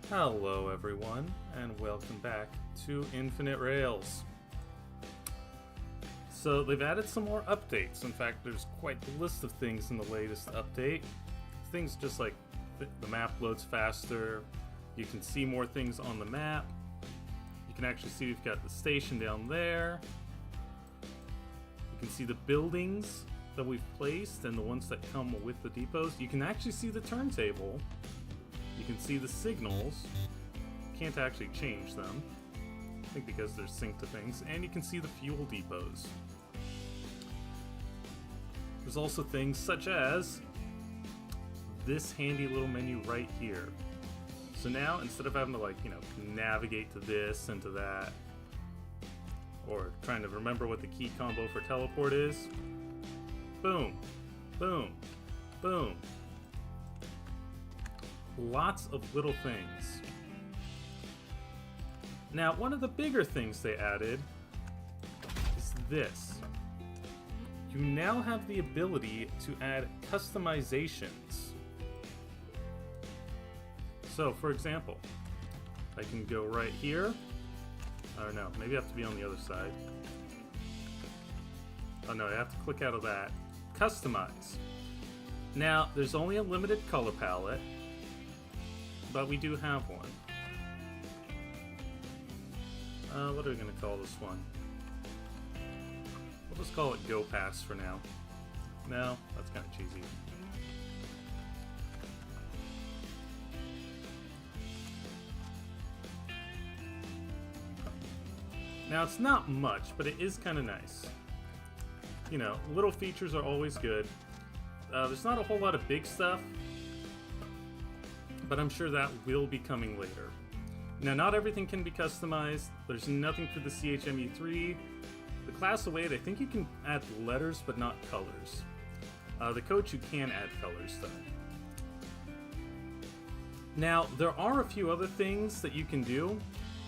Hello everyone, and welcome back to Infinite Rails. So they've added some more updates. In fact, there's quite the list of things in the latest update. Things just like the map loads faster, you can see more things on the map, you can actually see we've got the station down there, you can see the buildings that we've placed and the ones that come with the depots. You can actually see the turntable. You can see the signals. Can't actually change them, I think because they're synced to things. And you can see the fuel depots. There's also things such as this handy little menu right here. So now, instead of having to navigate to this and to that, or trying to remember what the key combo for teleport is, boom, boom, boom. Lots of little things. Now, one of the bigger things they added is this. You now have the ability to add customizations. So, for example, I can go right here. Or no, maybe I have to be on the other side. Oh no, I have to click out of that. Customize. Now, there's only a limited color palette, but we do have one. What are we going to call this one? We'll just call it Go Pass for now. No, that's kind of cheesy. Now, it's not much, but it is kind of nice. You know, little features are always good. There's not a whole lot of big stuff, but I'm sure that will be coming later. Now, not everything can be customized. There's nothing for the CHMU3. The class await, I think you can add letters, but not colors. The coach, you can add colors, though. Now, there are a few other things that you can do,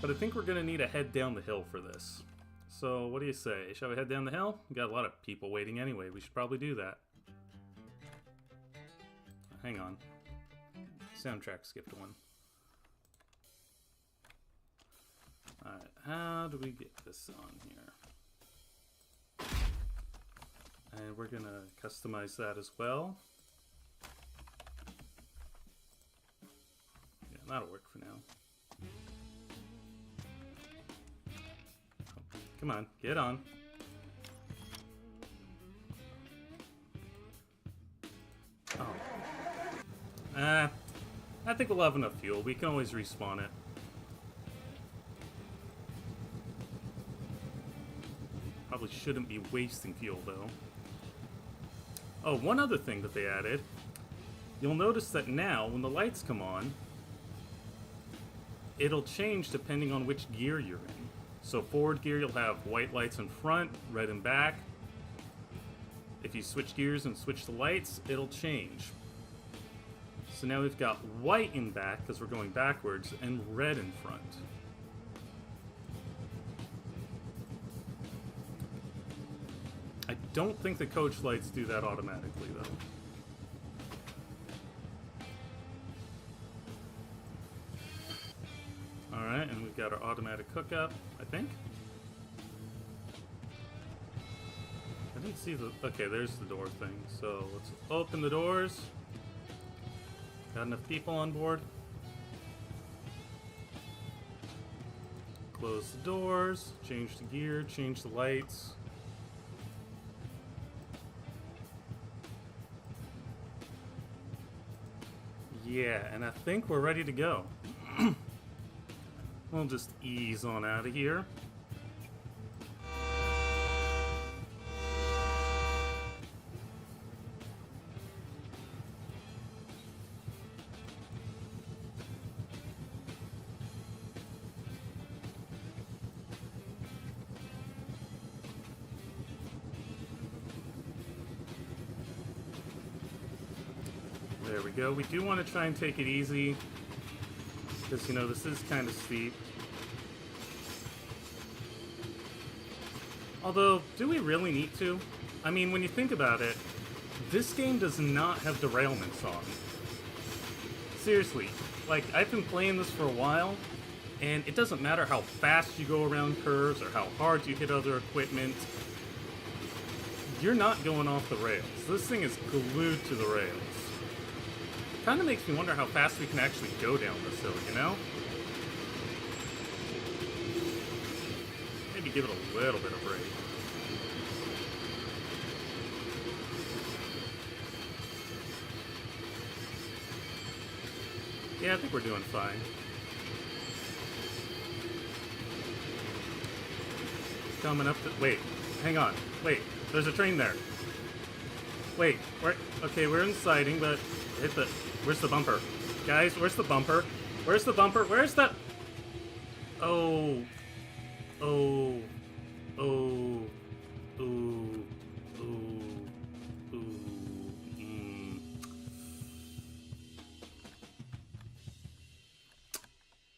but I think we're going to need to head down the hill for this. So, what do you say? Shall we head down the hill? We've got a lot of people waiting anyway. We should probably do that. Hang on. Soundtrack skipped one. Alright, how do we get this on here? And we're gonna customize that as well. Yeah, that'll work for now. Come on, get on. Oh. I think we'll have enough fuel. We can always respawn it. Probably shouldn't be wasting fuel, though. Oh, one other thing that they added. You'll notice that now, when the lights come on, it'll change depending on which gear you're in. So forward gear, you'll have white lights in front, red in back. If you switch gears and switch the lights, it'll change. So now we've got white in back, because we're going backwards, and red in front. I don't think the coach lights do that automatically, though. Alright, and we've got our automatic hookup, I think. I didn't see the... Okay, there's the door thing. So let's open the doors. Got enough people on board. Close the doors, change the gear, change the lights. Yeah, and I think we're ready to go. We'll just ease on out of here. There we go. We do want to try and take it easy, because, you know, this is kind of steep. Although, do we really need to? I mean, when you think about it, this game does not have derailments on. Seriously, like, I've been playing this for a while, and it doesn't matter how fast you go around curves or how hard you hit other equipment, you're not going off the rails. This thing is glued to the rails. Kind of makes me wonder how fast we can actually go down this hill, you know? Maybe give it a little bit of brake. Yeah, I think we're doing fine. Coming up to... Wait, hang on. Wait, there's a train there. Wait, okay, we're in siding, but hit the... Where's the bumper? Guys, where's the bumper? Where's the bumper? Where's the... Oh. Oh. Oh. Ooh. Ooh.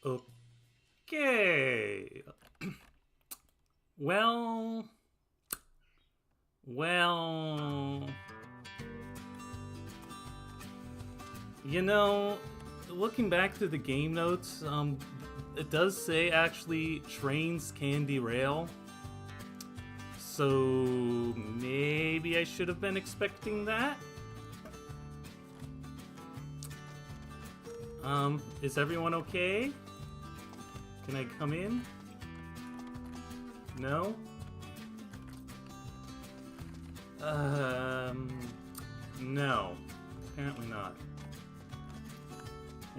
Ooh. Okay. Well... You know, looking back to the game notes, it does say actually trains can derail. So maybe I should have been expecting that. Is everyone okay? Can I come in? No? No. Apparently not.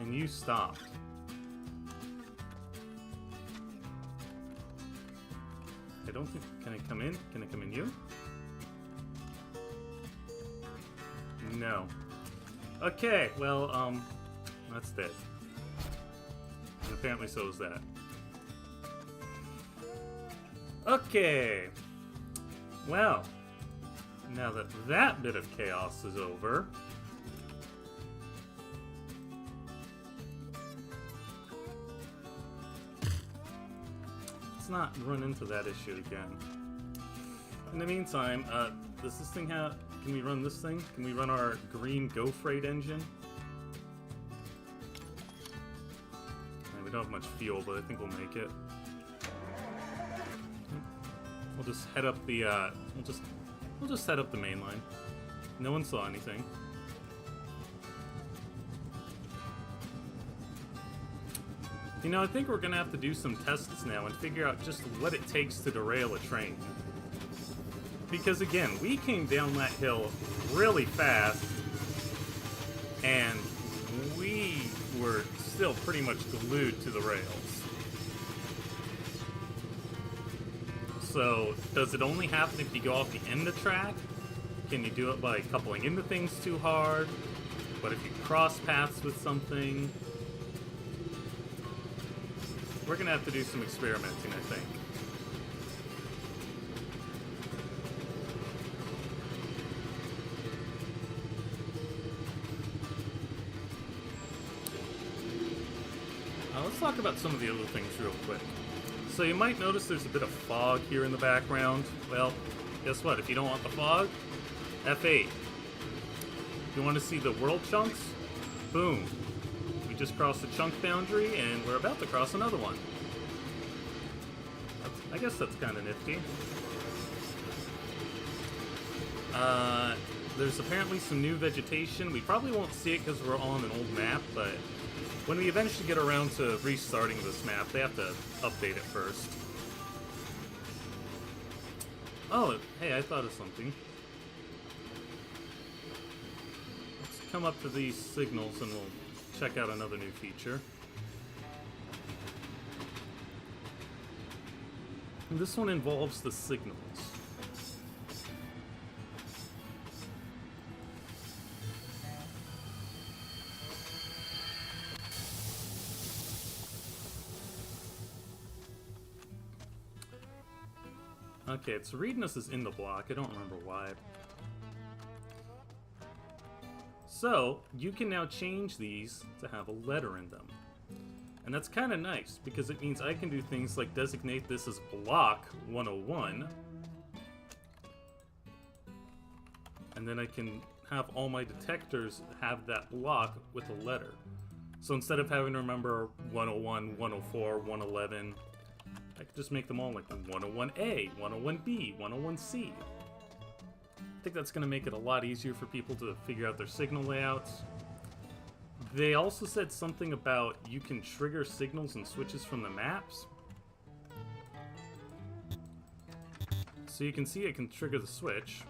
And you stopped. I don't think... Can I come in? Can I come in you? No. Okay, well, that's dead. And apparently so is that. Okay. Well, now that that bit of chaos is over... Let's not run into that issue again. In the meantime, does this thing have... Can we run this thing? Can we run our green Go Freight engine? We don't have much fuel, but I think we'll make it. We'll just head up the, we'll just head up the main line. No one saw anything. You know, I think we're gonna have to do some tests now and figure out just what it takes to derail a train. Because again, we came down that hill really fast, and we were still pretty much glued to the rails. So, does it only happen if you go off the end of the track? Can you do it by coupling into things too hard? But if you cross paths with something... We're gonna have to do some experimenting, I think. Let's talk about some of the other things real quick. So you might notice there's a bit of fog here in the background. Well, guess what? If you don't want the fog, F8. You want to see the world chunks? Boom. We just crossed the chunk boundary, and we're about to cross another one. I guess that's kind of nifty. There's apparently some new vegetation. We probably won't see it because we're on an old map, but when we eventually get around to restarting this map, they have to update it first. Oh, hey, I thought of something. Let's come up to these signals and we'll check out another new feature. And this one involves the signals. Okay, it's reading us as in the block. I don't remember why. So, you can now change these to have a letter in them. And that's kind of nice, because it means I can do things like designate this as block 101. And then I can have all my detectors have that block with a letter. So instead of having to remember 101, 104, 111, I could just make them all like 101A, 101B, 101C. I think that's going to make it a lot easier for people to figure out their signal layouts. They also said something about you can trigger signals and switches from the maps. So you can see it can trigger the switch.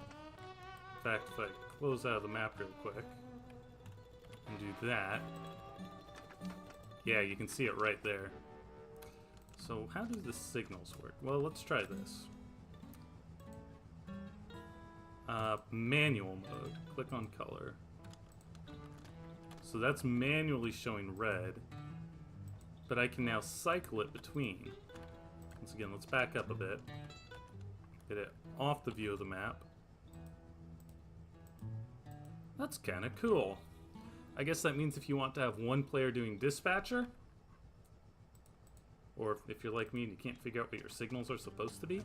In fact, if I close out of the map real quick and do that, yeah, you can see it right there. So how do the signals work? Well, let's try this. Manual mode. Click on color. So that's manually showing red, but I can now cycle it between. Once again, let's back up a bit. Get it off the view of the map. That's kind of cool. I guess that means if you want to have one player doing dispatcher, or if you're like me and you can't figure out what your signals are supposed to be.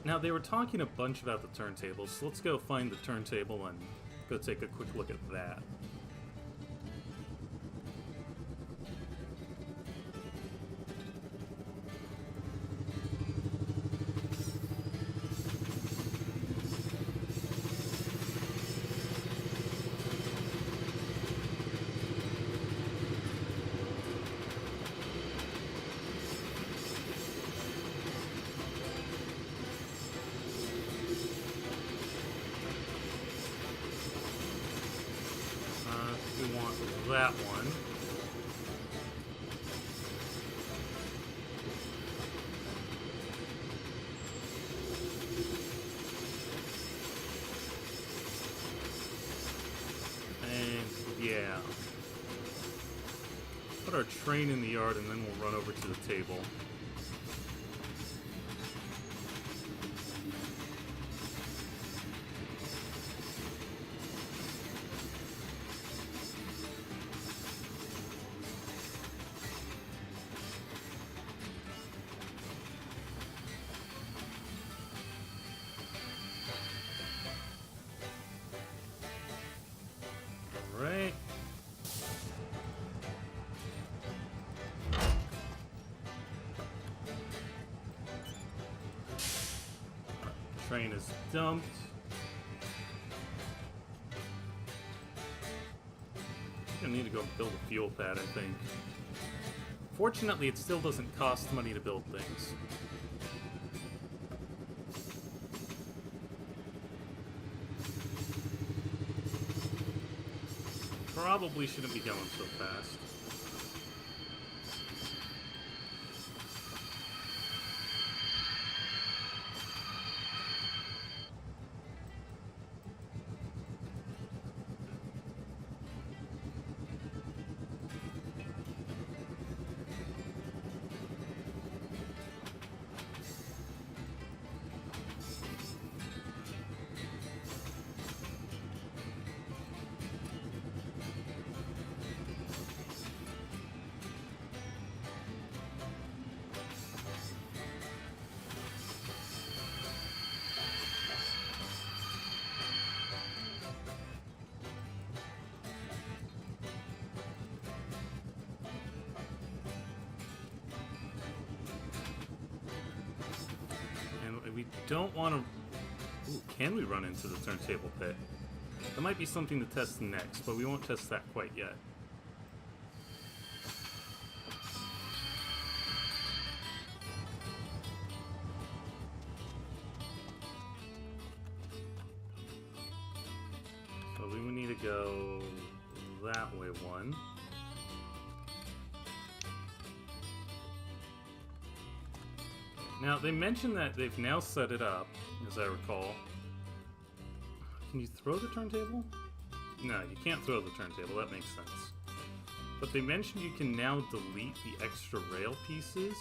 Now, they were talking a bunch about the turntables, so let's go find the turntable and go take a quick look at that. We want that one. And yeah. Put our train in the yard and then we'll run over to the table. Right. Train is dumped. I need to go build a fuel pad, I think. Fortunately, it still doesn't cost money to build things. Probably shouldn't be going so fast. We don't want to... Ooh, can we run into the turntable pit? That might be something to test next, but we won't test that quite yet. So we would need to go that way one. Now, they mentioned that they've now set it up, as I recall. Can you throw the turntable? No, you can't throw the turntable, that makes sense. But they mentioned you can now delete the extra rail pieces.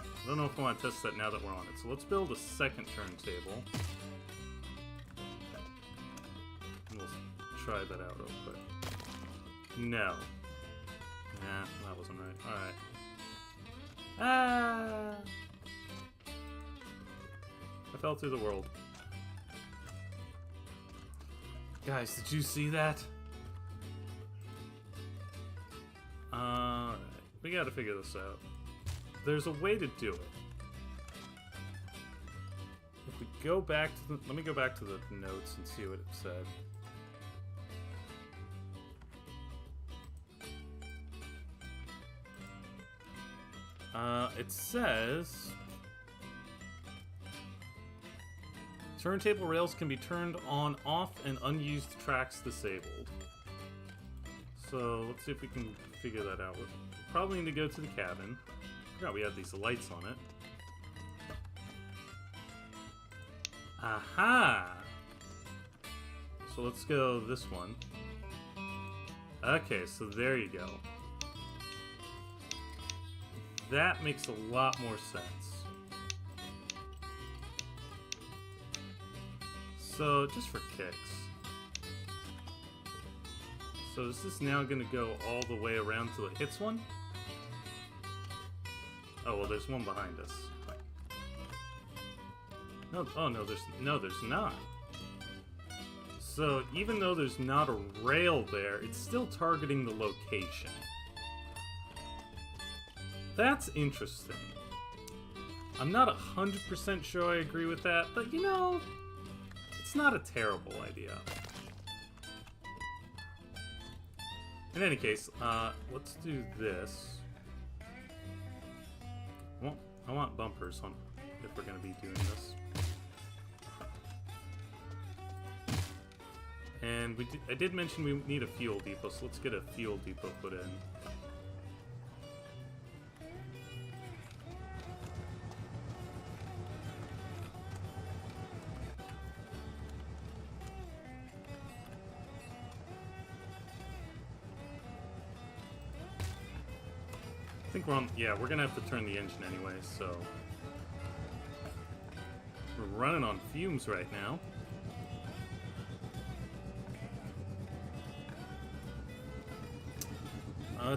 I don't know if I want to test that now that we're on it. So let's build a second turntable. And we'll try that out real quick. No. Nah, that wasn't right. Alright. Ah! I fell through the world. Guys, did you see that? We gotta figure this out. There's a way to do it. If we go back to the... Let me go back to the notes and see what it said. It says... Turntable rails can be turned on, off, and unused tracks disabled. So, let's see if we can figure that out. We'll probably need to go to the cabin. I forgot we had these lights on it. Aha! So let's go this one. Okay, so there you go. That makes a lot more sense. So, just for kicks. So is this now going to go all the way around till it hits one? Oh, well, there's one behind us. No, oh, no, there's not. So, even though there's not a rail there, it's still targeting the location. That's interesting. I'm not 100% sure I agree with that, but you know, it's not a terrible idea. In any case, let's do this. Well, I want bumpers on if we're going to be doing this. And I did mention we need a fuel depot, so let's get a fuel depot put in. I think we're on... Yeah, we're gonna have to turn the engine anyway, so... We're running on fumes right now.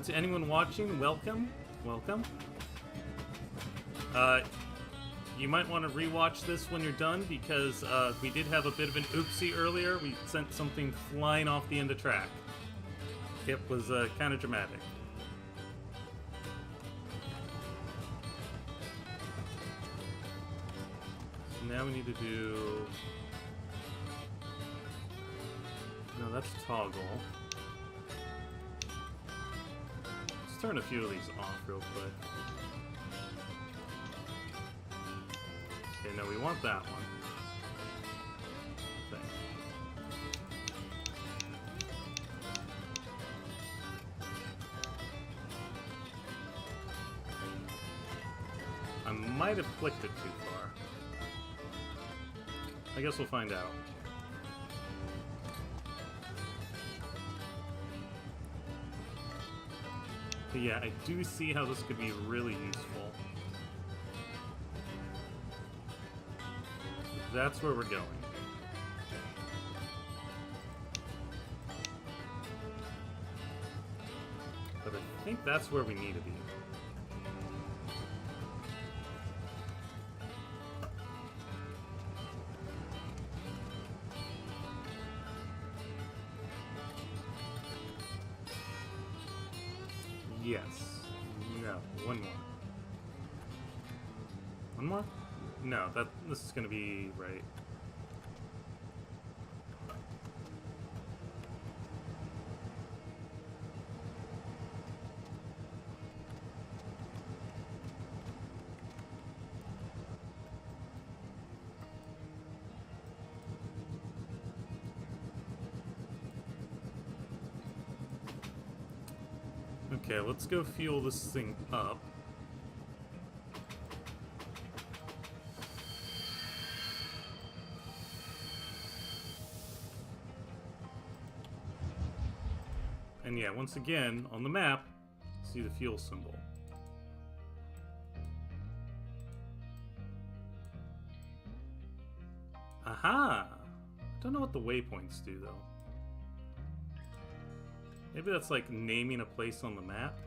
To anyone watching, welcome. Welcome. You might want to rewatch this when you're done, because we did have a bit of an oopsie earlier. We sent something flying off the end of track. It was kind of dramatic. So now we need to do... No, that's toggle. Let's turn a few of these off real quick. Okay, no, we want that one. Thing. I might have clicked it too far. I guess we'll find out. But yeah, I do see how this could be really useful. That's where we're going. But I think that's where we need to be. Yes. No. One more. One more? No, this is gonna be right. Okay, let's go fuel this thing up. And yeah, once again, on the map, see the fuel symbol. Aha! I don't know what the waypoints do, though. Maybe that's like naming a place on the map?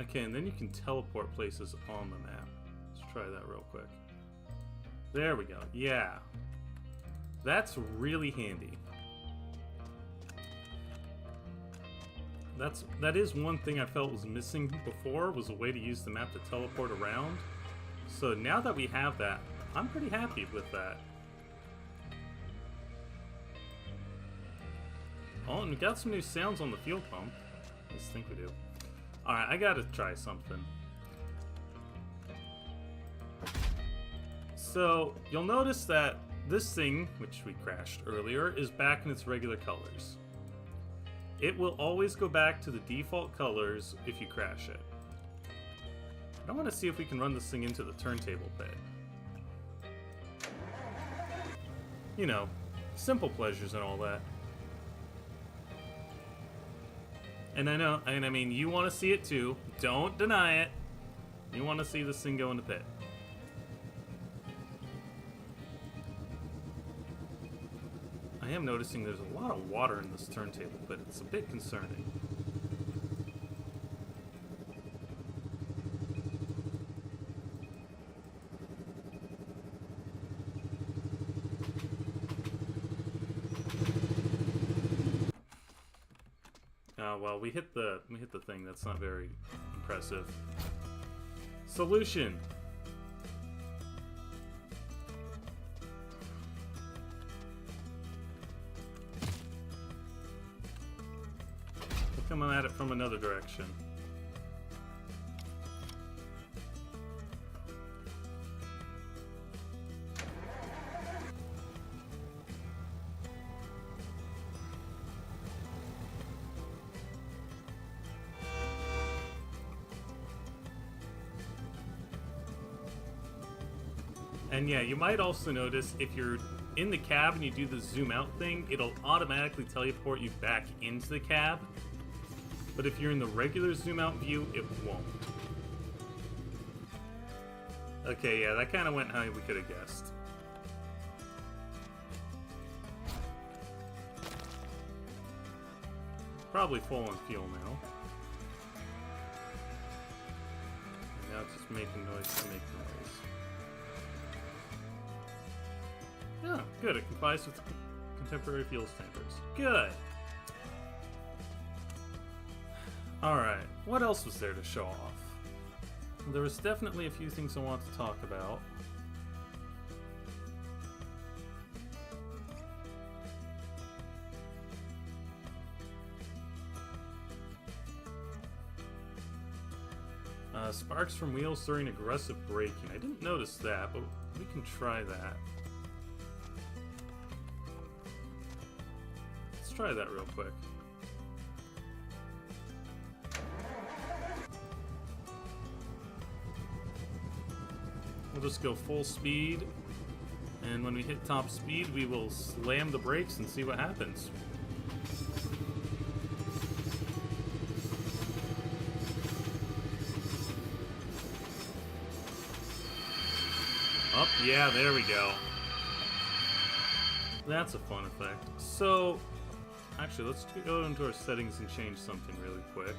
Okay, and then you can teleport places on the map. Let's try that real quick. There we go. Yeah. That's really handy. That is one thing I felt was missing before, was a way to use the map to teleport around. So now that we have that, I'm pretty happy with that. Oh, and we got some new sounds on the fuel pump. I just think we do. Alright, I gotta try something. So, you'll notice that this thing, which we crashed earlier, is back in its regular colors. It will always go back to the default colors if you crash it. I want to see if we can run this thing into the turntable pit. You know, simple pleasures and all that. And I know, and I mean, you want to see it too. Don't deny it. You want to see this thing go in the pit. I am noticing there's a lot of water in this turntable, but it's a bit concerning. Well, we hit the thing. That's not very impressive. Solution. We're coming at it from another direction. And yeah, you might also notice if you're in the cab and you do the zoom out thing, it'll automatically teleport you back into the cab. But if you're in the regular zoom out view, it won't. Okay, yeah, that kind of went how we could have guessed. Probably full on fuel now. And now it's just making noise to make noise. Yeah, good. It complies with contemporary fuel standards. Good. Alright, what else was there to show off? There was definitely a few things I want to talk about. Sparks from wheels during aggressive braking. I didn't notice that, but we can try that. Let's try that real quick. We'll just go full speed, and when we hit top speed, we will slam the brakes and see what happens. Oh, yeah, there we go. That's a fun effect. So, actually, let's go into our settings and change something really quick.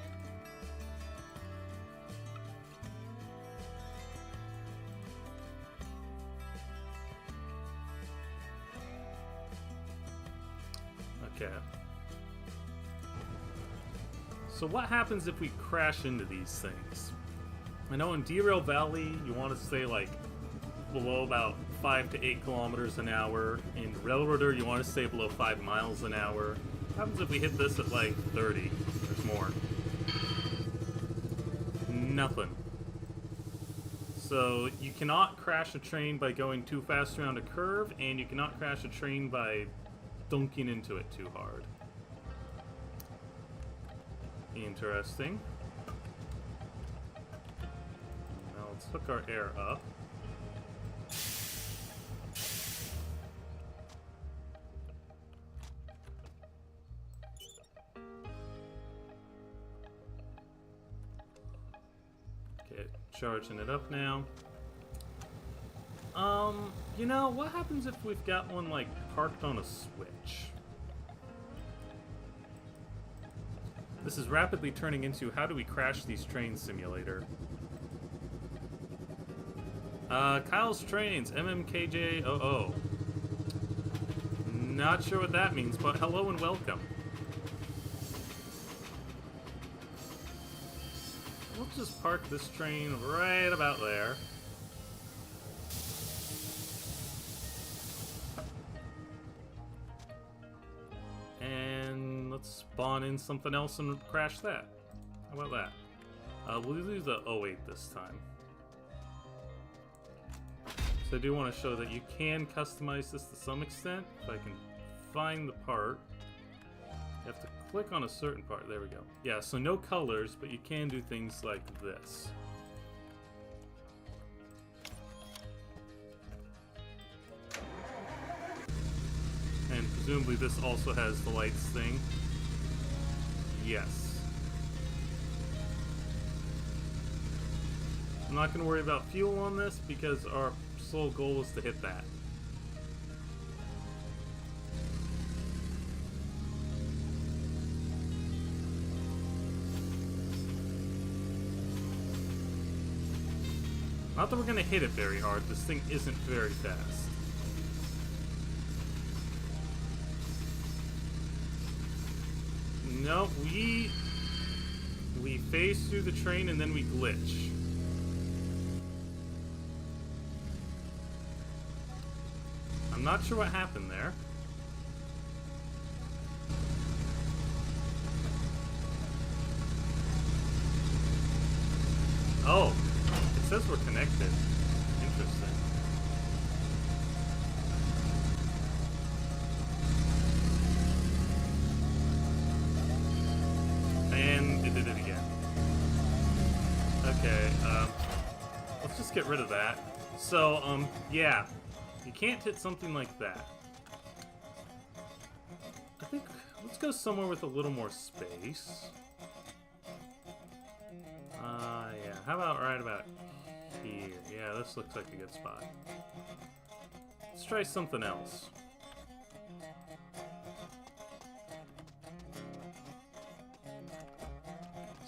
Okay. So what happens if we crash into these things? I know in Derail Valley, you want to stay like below about 5 to 8 kilometers an hour. In Railroader, you want to stay below 5 miles an hour. What happens if we hit this at like 30? There's more. Nothing. So you cannot crash a train by going too fast around a curve, and you cannot crash a train by dunking into it too hard. Interesting. Now let's hook our air up. Okay, charging it up now. You know, what happens if we've got one, like, parked on a switch? This is rapidly turning into how do we crash these trains simulator. Kyle's Trains, MMKJ00. Not sure what that means, but hello and welcome. We'll just park this train right about there. And let's spawn in something else and crash that. How about that? We'll do the 08 this time. So I do want to show that you can customize this to some extent. If I can find the part. You have to click on a certain part. There we go. Yeah, so no colors, but you can do things like this. And presumably this also has the lights thing. Yes. I'm not going to worry about fuel on this because our sole goal is to hit that. Not that we're going to hit it very hard, this thing isn't very fast. No, we phase through the train and then we glitch. I'm not sure what happened there. Oh, it says we're connected. Interesting. And it did it again. Okay, let's just get rid of that. So, yeah. You can't hit something like that. I think, let's go somewhere with a little more space. Yeah, how about right about here? Yeah, this looks like a good spot. Let's try something else.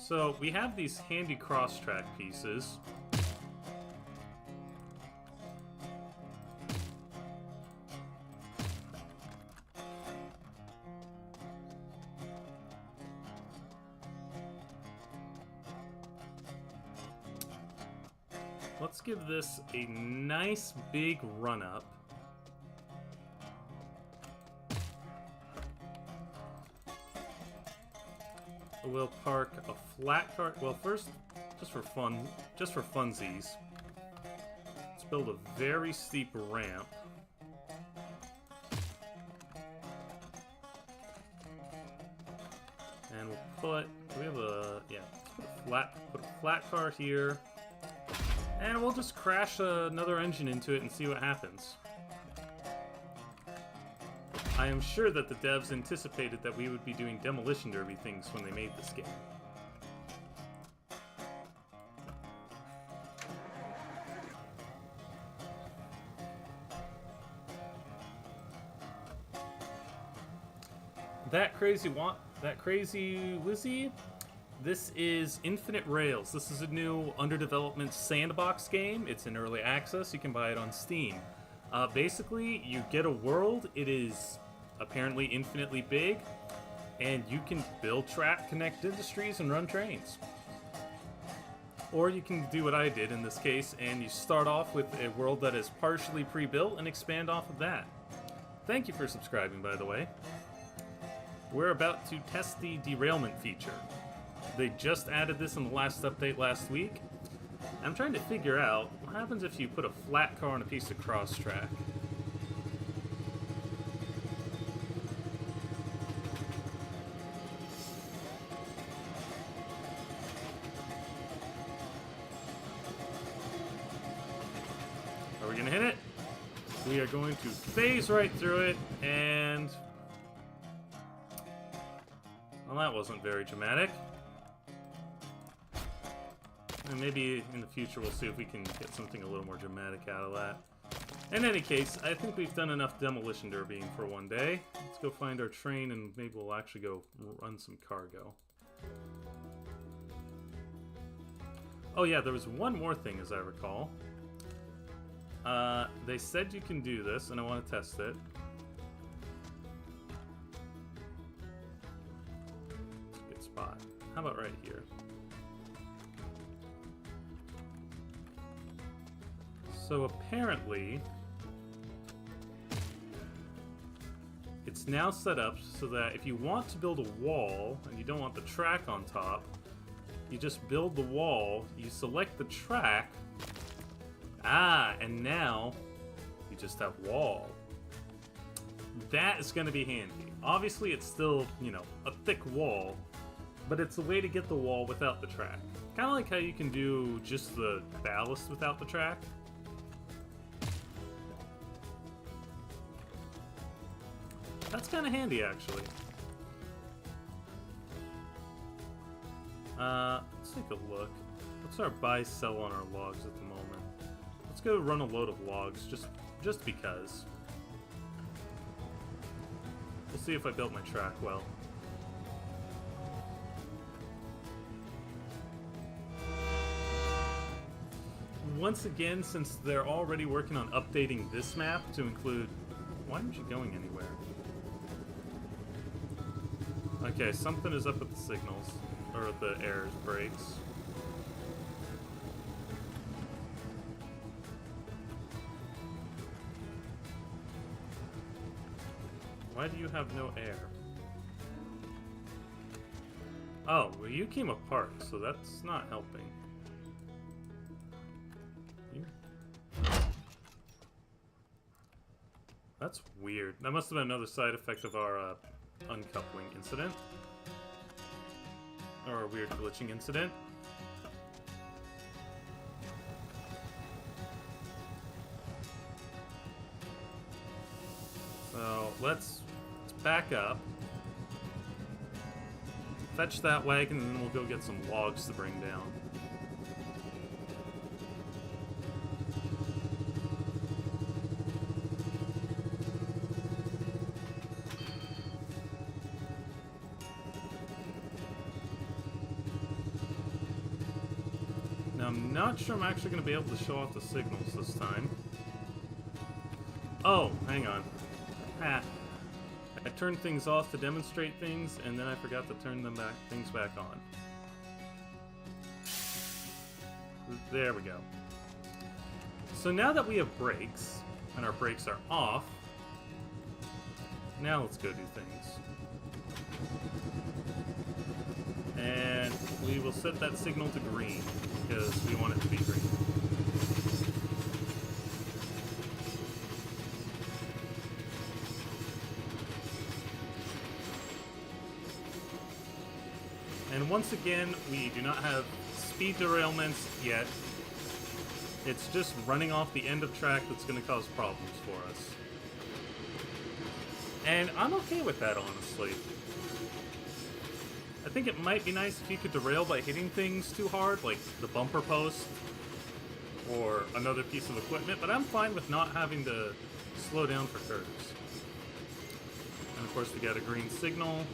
So, we have these handy cross-track pieces. Let's give this a nice big run-up. We'll park a flat car. Well, first, just for funsies, let's build a very steep ramp. And we'll put. We have a yeah. Let's put a flat car here. And we'll just crash another engine into it and see what happens. I am sure that the devs anticipated that we would be doing demolition derby things when they made this game. That crazy Wizzy? This is Infinite Rails. This is a new under development sandbox game. It's in early access. You can buy it on Steam. Basically, you get a world. It is apparently infinitely big, and you can build track, connect industries, and run trains. Or you can do what I did in this case, and you start off with a world that is partially pre-built and expand off of that. Thank you for subscribing, by the way. We're about to test the derailment feature. They just added this in the last update last week. I'm trying to figure out what happens if you put a flat car on a piece of cross track. Are we gonna hit it? We are going to phase right through it, and well, that wasn't very dramatic. And maybe in the future we'll see if we can get something a little more dramatic out of that. In any case, I think we've done enough demolition derbying for one day. Let's go find our train and maybe we'll actually go run some cargo. Oh yeah, there was one more thing as I recall. They said you can do this, and I want to test it. It's a good spot. How about right here? So apparently, it's now set up so that if you want to build a wall and you don't want the track on top, you just build the wall, you select the track, and now you just have wall. That is going to be handy. Obviously, it's still, you know, a thick wall, but it's a way to get the wall without the track. Kind of like how you can do just the ballast without the track. That's kind of handy, actually. Let's take a look. What's our buy-sell on our logs at the moment? Let's go run a load of logs, just because. We'll see if I built my track well. Once again, since they're already working on updating this map to include... Why aren't you going anywhere? Okay, something is up with the signals. Or the air brakes. Why do you have no air? Oh, well you came apart, so that's not helping. That's weird. That must have been another side effect of our uncoupling incident. Or a weird glitching incident. So let's back up. Fetch that wagon and then we'll go get some logs to bring down. I'm not sure I'm actually going to be able to show off the signals this time. Oh, hang on. I turned things off to demonstrate things, and then I forgot to turn things back on. There we go. So now that we have brakes, and our brakes are off, now let's go do things. And we will set that signal to green, because we want it to be green. And once again, we do not have speed derailments yet. It's just running off the end of track that's going to cause problems for us. And I'm okay with that, honestly. I think it might be nice if you could derail by hitting things too hard, like the bumper post or another piece of equipment, but I'm fine with not having to slow down for curves. And of course we got a green signal.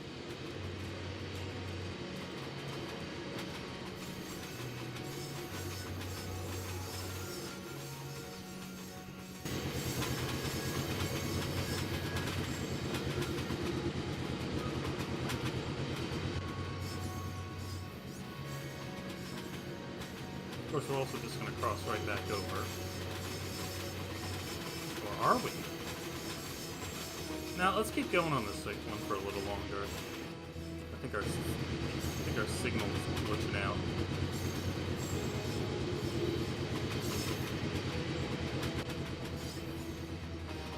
Of course, we're also just going to cross right back over. Or are we? Now, let's keep going on this one for a little longer. I think our signal is glitching out.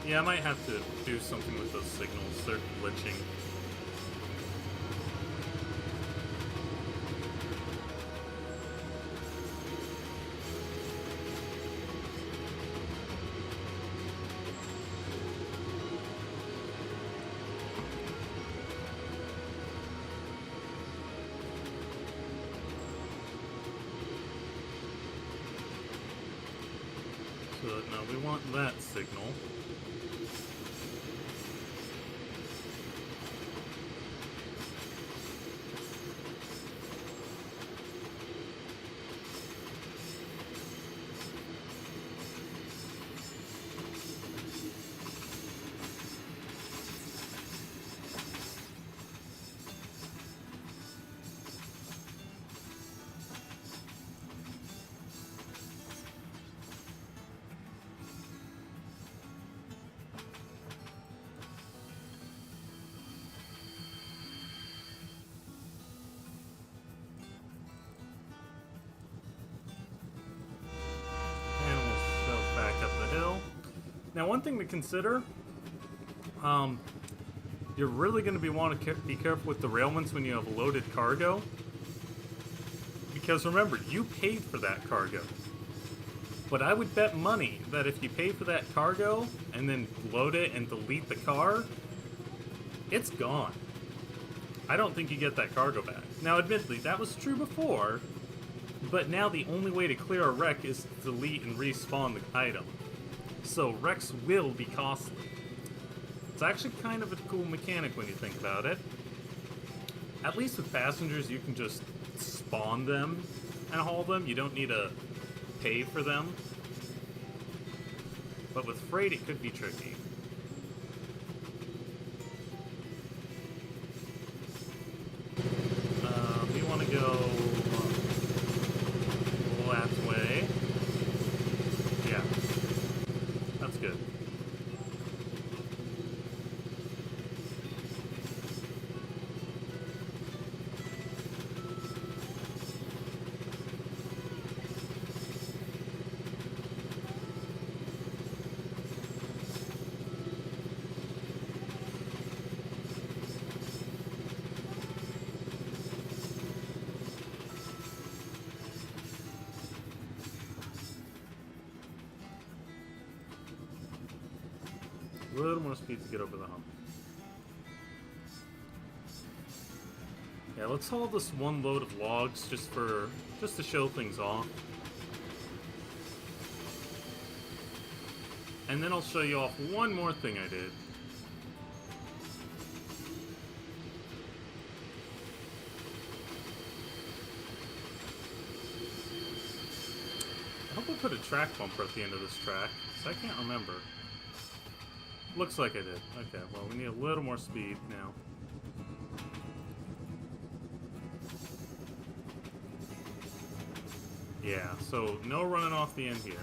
Yeah, I might have to do something with those signals. They're glitching. So now we want that signal. Now, one thing to consider, you're really going to want to be careful with derailments when you have loaded cargo. Because remember, you paid for that cargo. But I would bet money that if you pay for that cargo and then load it and delete the car, it's gone. I don't think you get that cargo back. Now, admittedly, that was true before, but now the only way to clear a wreck is to delete and respawn the item. So wrecks will be costly. It's actually kind of a cool mechanic when you think about it. At least with passengers, you can just spawn them and haul them. You don't need to pay for them. But with freight, it could be tricky. We want to go that way. Yeah, that's good. A little more speed to get over the hump. Yeah, let's haul this one load of logs just to show things off. And then I'll show you off one more thing I did. I hope I put a track bumper at the end of this track, because I can't remember. Looks like I did. Okay, well, we need a little more speed now. Yeah, so no running off the end here.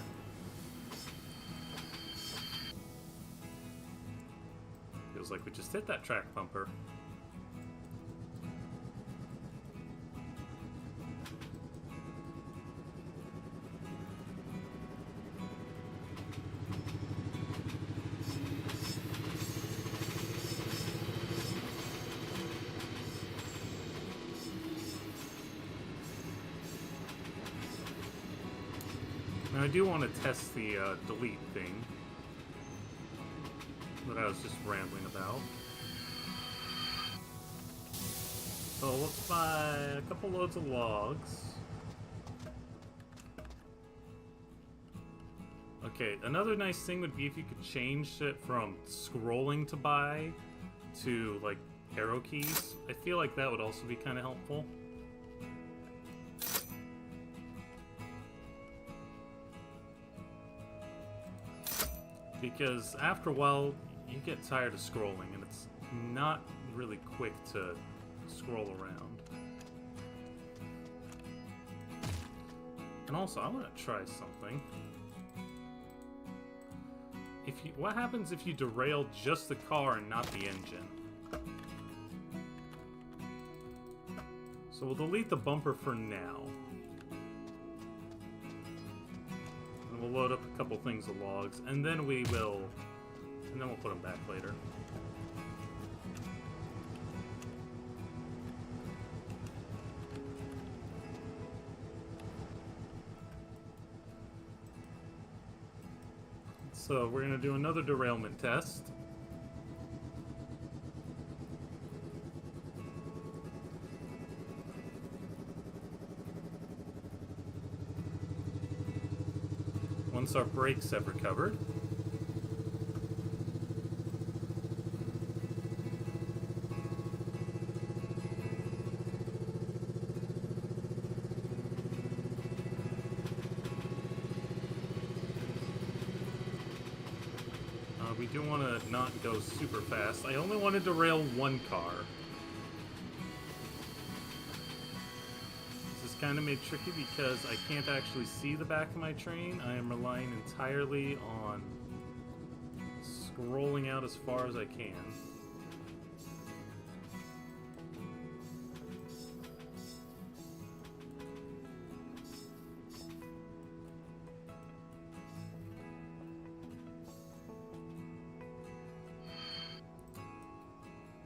Feels like we just hit that track bumper. Now I do want to test the delete thing that I was just rambling about. So let's buy a couple loads of logs. Okay, another nice thing would be if you could change it from scrolling to buy to like arrow keys. I feel like that would also be kind of helpful. Because after a while, you get tired of scrolling, and it's not really quick to scroll around. And also, I want to try something. What happens if you derail just the car and not the engine? So we'll delete the bumper for now. We'll load up a couple things of logs, and then we'll put them back later. So we're going to do another derailment test. Once our brakes have recovered. We do want to not go super fast. I only want to derail one car. This is kind of made tricky because I can't actually see the back of my train. I am relying entirely on scrolling out as far as I can.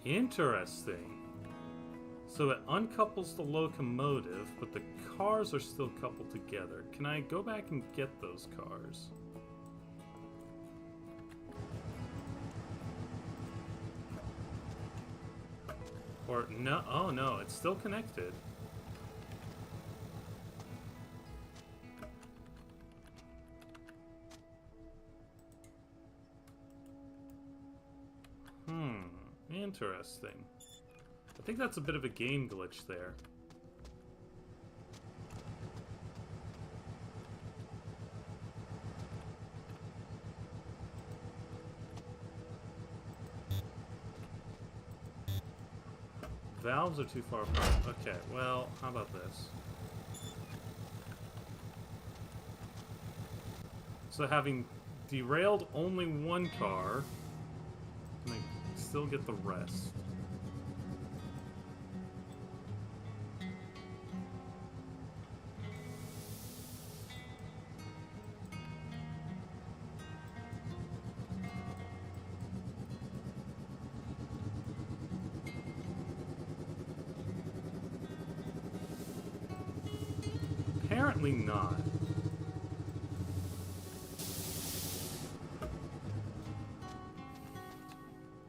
Interesting. So it uncouples the locomotive, but the cars are still coupled together. Can I go back and get those cars? Or no, oh no, it's still connected. Interesting. I think that's a bit of a game glitch there. Valves are too far apart. Okay, well, how about this? So having derailed only one car, can I still get the rest? Apparently not.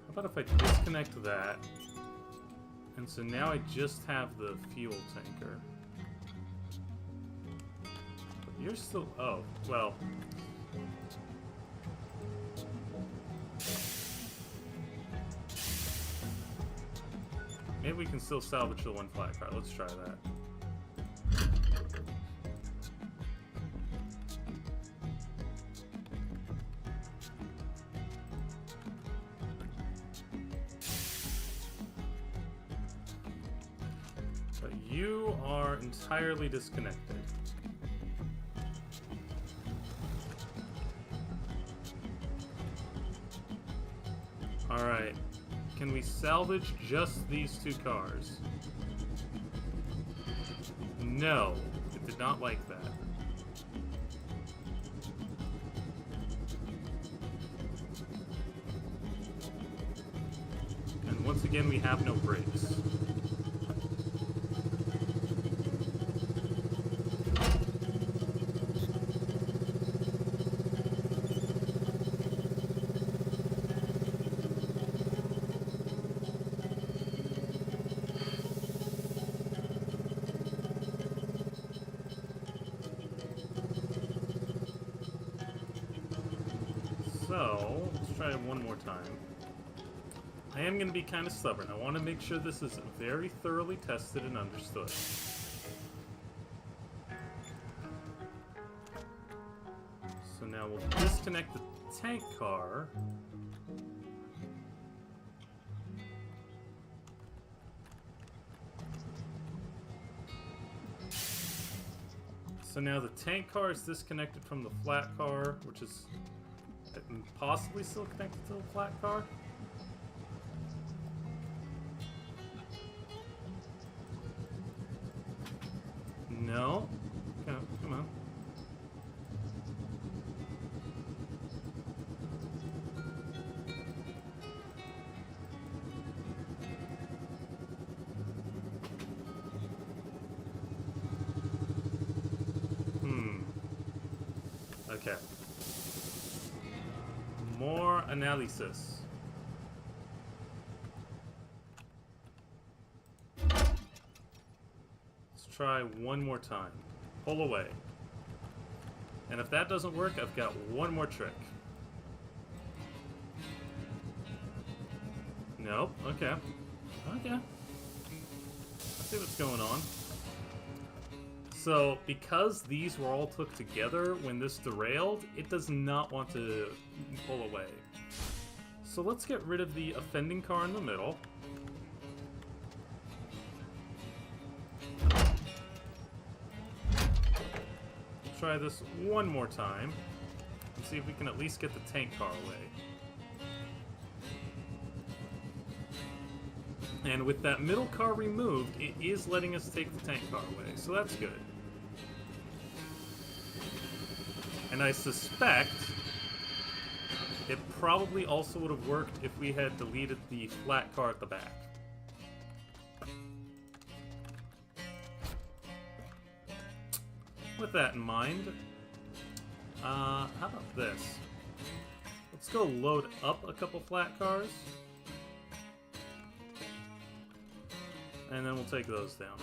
How about if I disconnect that? And so now I just have the fuel tanker. But you're still... oh, well... maybe we can still salvage the one flat car. Let's try that. You are entirely disconnected. Alright. Can we salvage just these two cars? No. It did not like that. And once again, we have no brakes. So, let's try it one more time. I am going to be kind of stubborn. I want to make sure this is very thoroughly tested and understood. So now we'll disconnect the tank car. So now the tank car is disconnected from the flat car, which is possibly still connected to the flat car. No. Come on. Okay. More analysis. Let's try one more time. Pull away. And if that doesn't work, I've got one more trick. Nope. Okay. Okay. Let's see what's going on. So, because these were all took together when this derailed, it does not want to pull away. So let's get rid of the offending car in the middle. Try this one more time and see if we can at least get the tank car away. And with that middle car removed, it is letting us take the tank car away, so that's good. And I suspect It probably also would have worked if we had deleted the flat car at the back. With that in mind, how about this? Let's go load up a couple flat cars. And then we'll take those down.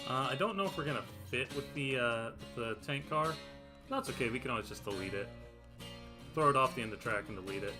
I don't know if we're gonna fit with the tank car. That's okay, we can always just delete it. Throw it off the end of the track and delete it.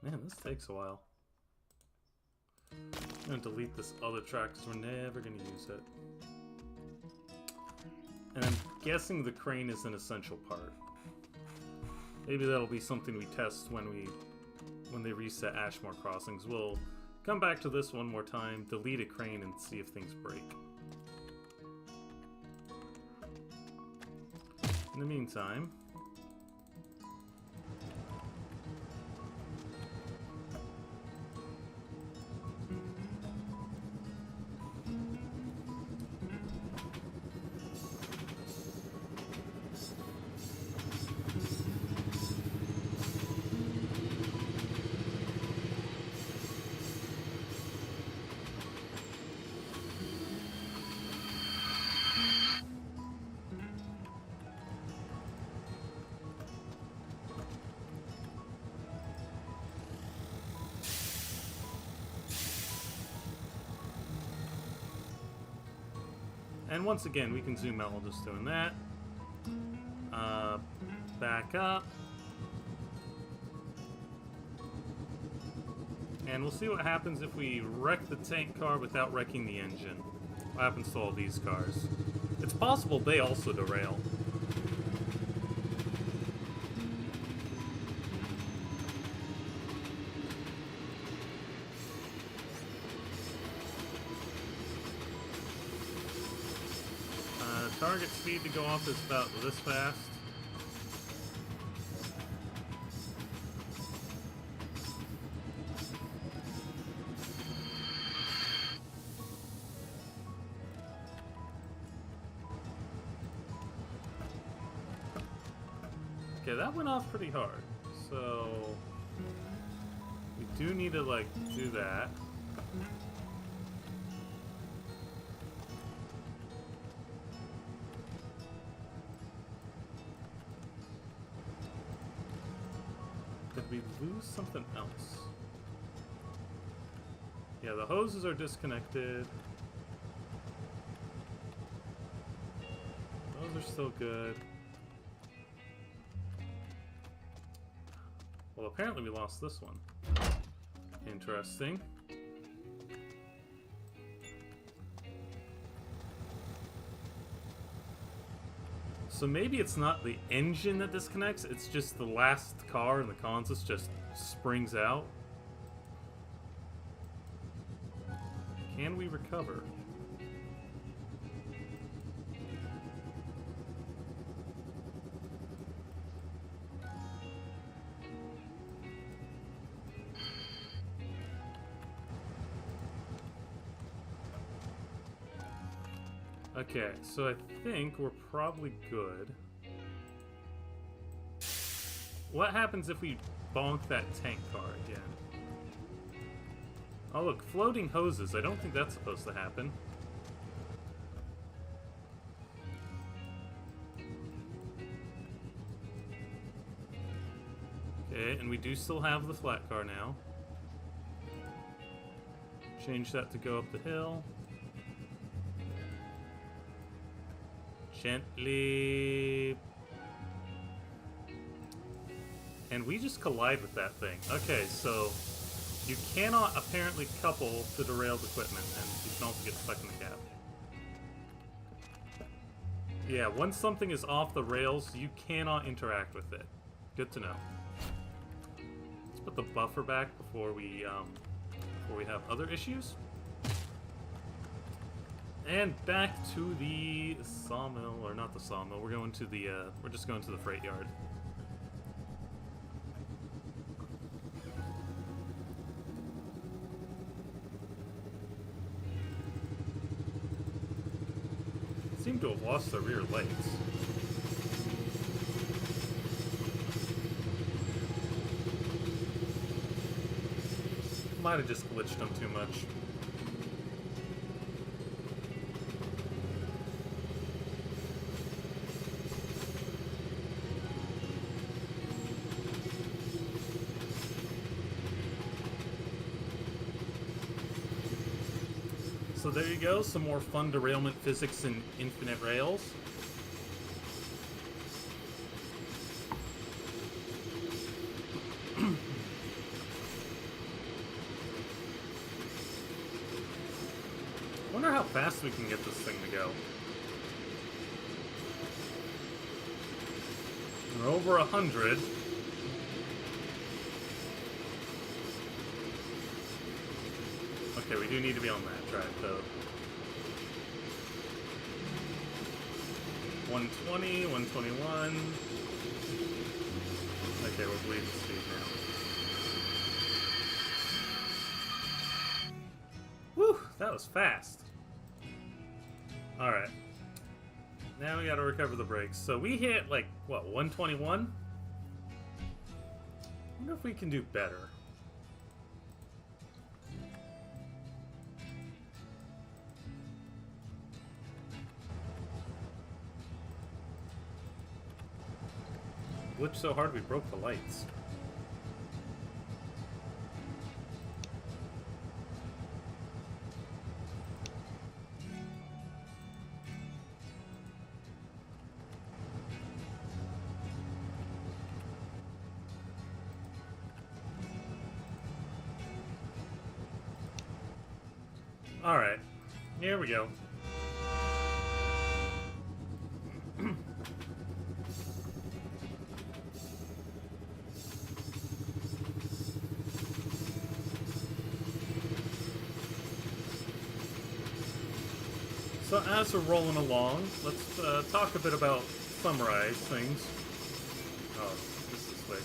Man, this takes a while. I'm gonna delete this other track because we're never gonna use it. And I'm guessing the crane is an essential part. Maybe that'll be something we test when they reset Ashmore Crossings. We'll come back to this one more time, delete a crane, and see if things break. In the meantime, and once again, we can zoom out while just doing that. Back up. And we'll see what happens if we wreck the tank car without wrecking the engine. What happens to all these cars? It's possible they also derail. Target speed to go off is about this fast. Okay, that went off pretty hard. So we do need to like do that. Did we lose something else? Yeah, the hoses are disconnected. Those are still good. Well, apparently we lost this one. Interesting. So maybe it's not the engine that disconnects, it's just the last car and the consist just springs out. Can we recover? Okay, so I think we're probably good. What happens if we bonk that tank car again? Oh look, floating hoses. I don't think that's supposed to happen. Okay, and we do still have the flat car now. Change that to go up the hill. Gently. And we just collide with that thing. Okay, so you cannot apparently couple the derailed equipment, and you can also get stuck in the cab. Yeah, once something is off the rails, you cannot interact with it. Good to know. Let's put the buffer back before we have other issues. And back to the sawmill, or not the sawmill. We're going to the we're just going to the freight yard. Seem to have lost their rear lights. Might have just glitched them too much. So there you go, some more fun derailment physics in Infinite Rails. Wonder how fast we can get this thing to go. We're over 100. Okay, we do need to be on that track, though. 120, 121. Okay, we're bleeding speed now. Whew, that was fast. Alright. Now we gotta recover the brakes. So we hit, like, what, 121? I wonder if we can do better. Glitched so hard we broke the lights. Alright, here we go. So as we're rolling along, let's talk a bit about summarize things. Oh, this is quick.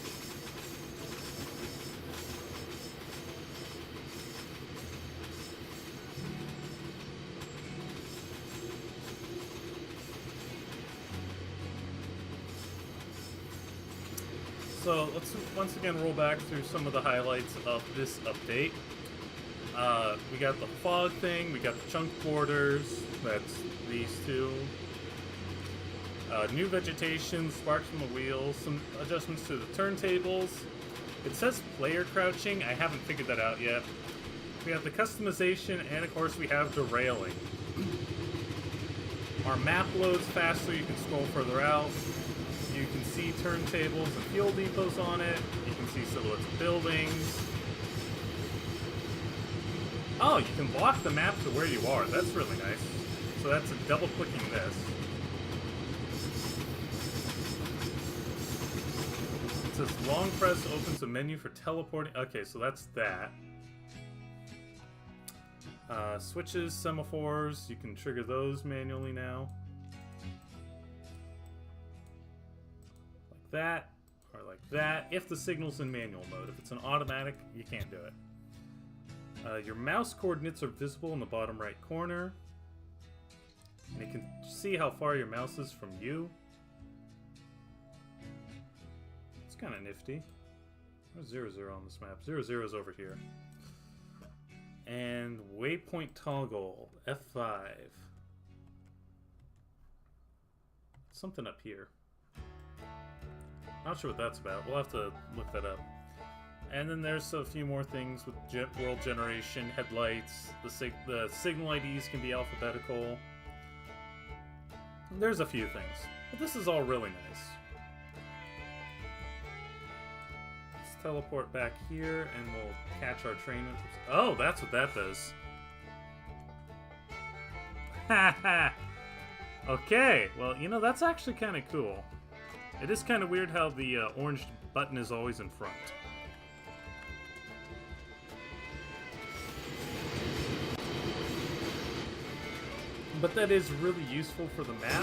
So let's once again roll back through some of the highlights of this update. We got the fog thing, we got the chunk borders, that's these two. New vegetation, sparks from the wheels, some adjustments to the turntables. It says player crouching, I haven't figured that out yet. We have the customization, and of course we have derailing. Our map loads faster, you can scroll further out. You can see turntables and fuel depots on it. You can see silhouettes of buildings. Oh, you can block the map to where you are. That's really nice. So that's double-clicking this. It says long press opens a menu for teleporting. Okay, so that's that. Switches, semaphores, you can trigger those manually now. Like that, or like that, if the signal's in manual mode. If it's an automatic, you can't do it. Your mouse coordinates are visible in the bottom right corner. And you can see how far your mouse is from you. It's kind of nifty. Where's 0, 0 on this map? 0, 0 is over here. And waypoint toggle, F5. Something up here. Not sure what that's about. We'll have to look that up. And then there's a few more things with world generation, headlights. The signal IDs can be alphabetical. There's a few things. But this is all really nice. Let's teleport back here and we'll catch our train. Oh, that's what that does. Haha! Okay, well, you know, that's actually kind of cool. It is kind of weird how the orange button is always in front. But that is really useful for the map,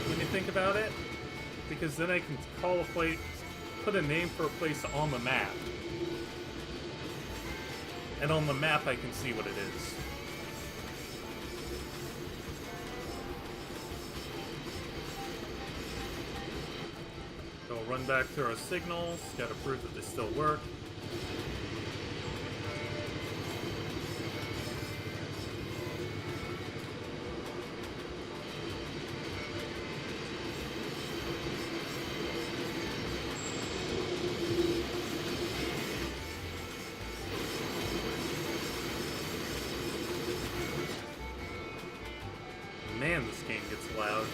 when you think about it, because then I can call a place, put a name for a place on the map. And on the map I can see what it is. So we'll run back through our signals, gotta prove that they still work. Man, this game gets loud.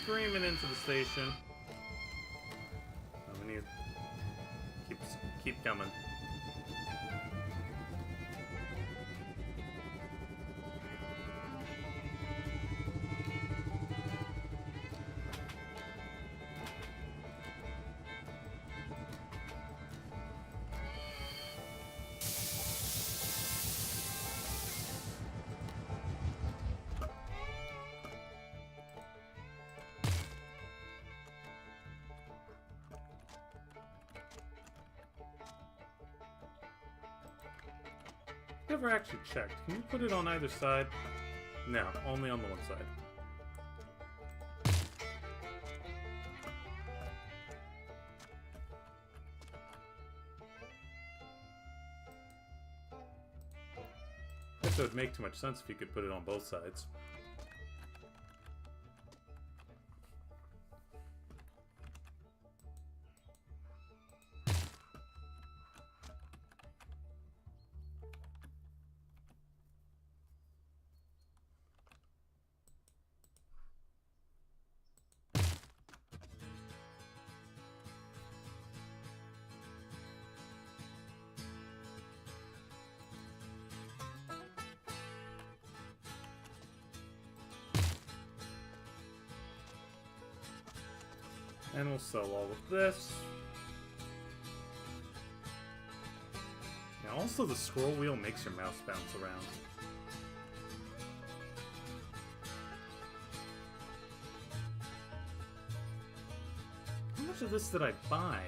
Screaming into the station. Oh, we need to keep coming. Never actually checked. Can you put it on either side? No, only on the one side. I guess it would make too much sense if you could put it on both sides. And we'll sell all of this. Now also the scroll wheel makes your mouse bounce around. How much of this did I buy?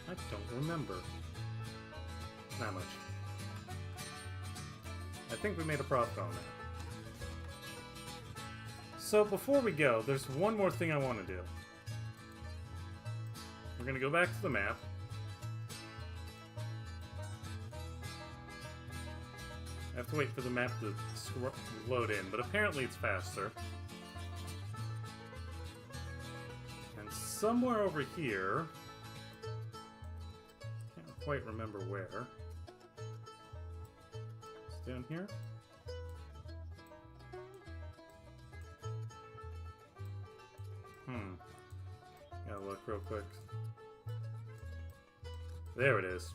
I don't remember. Not much. I think we made a profit on that. So before we go, there's one more thing I want to do. We're going to go back to the map. I have to wait for the map to load in, but apparently it's faster. And somewhere over here... Can't quite remember where. It's down here? Gotta look real quick. There it is.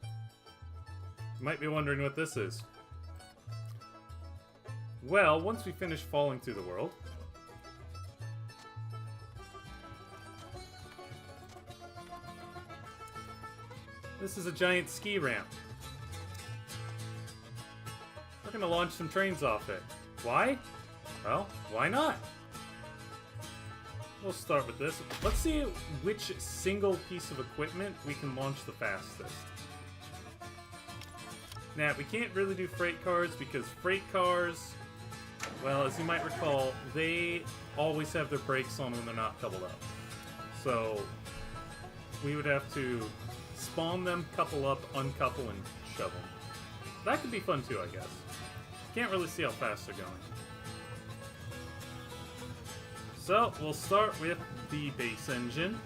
You might be wondering what this is. Well, once we finish falling through the world, this is a giant ski ramp. We're gonna launch some trains off it. Why? Well, why not? We'll start with this. Let's see which single piece of equipment we can launch the fastest. Now, we can't really do freight cars because freight cars, well, as you might recall, they always have their brakes on when they're not coupled up. So, we would have to spawn them, couple up, uncouple, and shove them. That could be fun too, I guess. Can't really see how fast they're going. So, we'll start with the base engine.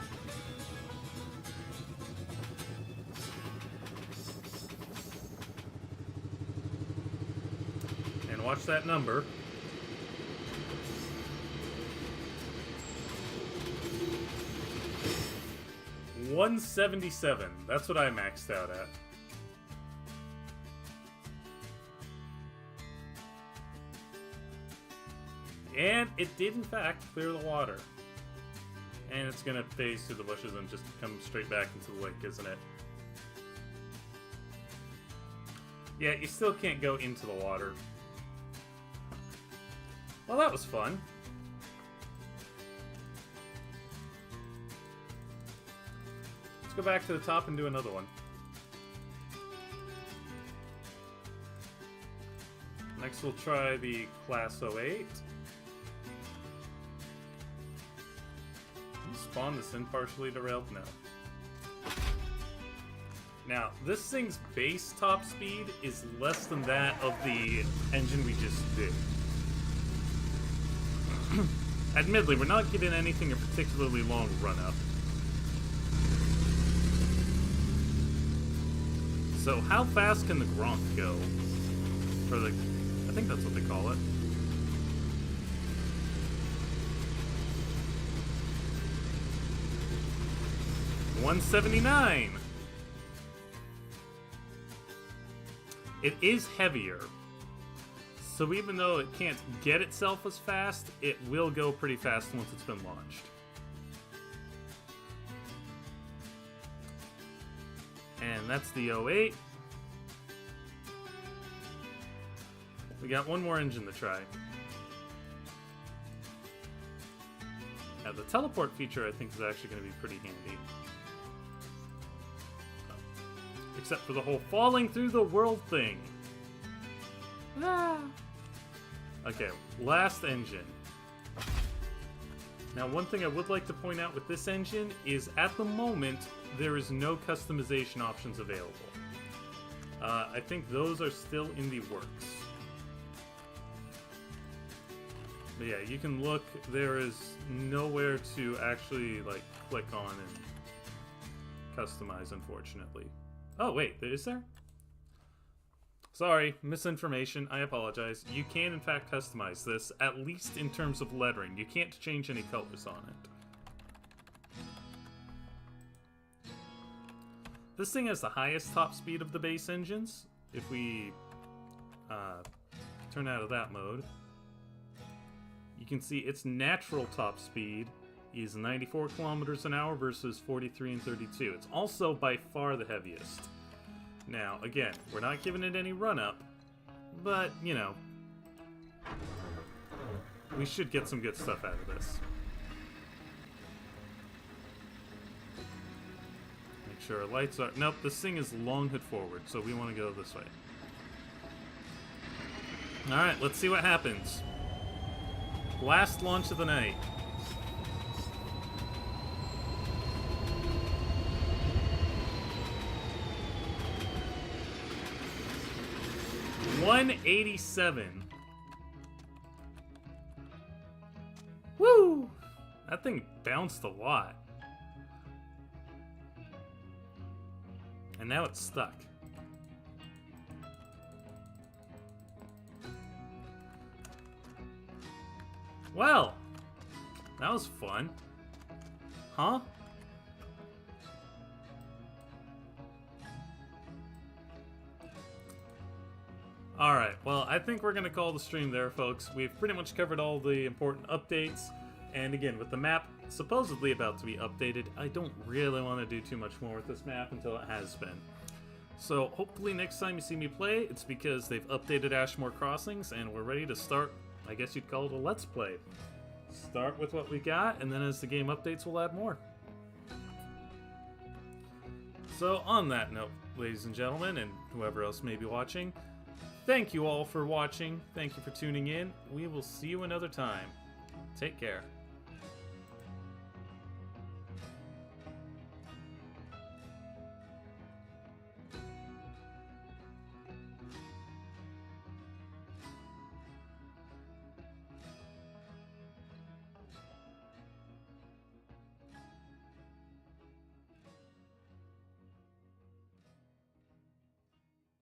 And watch that number. $177. That's what I maxed out at. And it did, in fact, clear the water. And it's gonna phase through the bushes and just come straight back into the lake, isn't it? Yeah, you still can't go into the water. Well, that was fun. Let's go back to the top and do another one. Next we'll try the Class 08. Spawn this in partially derailed? No. Now, this thing's base top speed is less than that of the engine we just did. Admittedly, we're not getting anything a particularly long run-up. So, how fast can the Gronk go? Or the... I think that's what they call it. $179. It is heavier. So even though it can't get itself as fast, it will go pretty fast once it's been launched. And that's the 08. We got one more engine to try. Now the teleport feature I think is actually going to be pretty handy. Except for the whole falling through the world thing. Ah. Okay, last engine. Now one thing I would like to point out with this engine is at the moment there is no customization options available. I think those are still in the works. But yeah, you can look, there is nowhere to actually like click on and customize, unfortunately. Oh wait, is there? Sorry, misinformation, I apologize. You can in fact customize this, at least in terms of lettering. You can't change any colors on it. This thing has the highest top speed of the base engines. If we turn out of that mode, you can see its natural top speed is 94 kilometers an hour versus 43 and 32. It's also by far the heaviest. Now, again, we're not giving it any run-up, but, you know, we should get some good stuff out of this. Make sure our lights are... Nope, this thing is long hood forward, so we want to go this way. Alright, let's see what happens. Last launch of the night. $187. Woo! That thing bounced a lot. And now it's stuck. Well, that was fun. Huh? Alright, well, I think we're going to call the stream there, folks. We've pretty much covered all the important updates. And again, with the map supposedly about to be updated, I don't really want to do too much more with this map until it has been. So hopefully next time you see me play, it's because they've updated Ashmore Crossings and we're ready to start, I guess you'd call it a Let's Play. Start with what we got, and then as the game updates, we'll add more. So on that note, ladies and gentlemen, and whoever else may be watching, thank you all for watching. Thank you for tuning in. We will see you another time. Take care.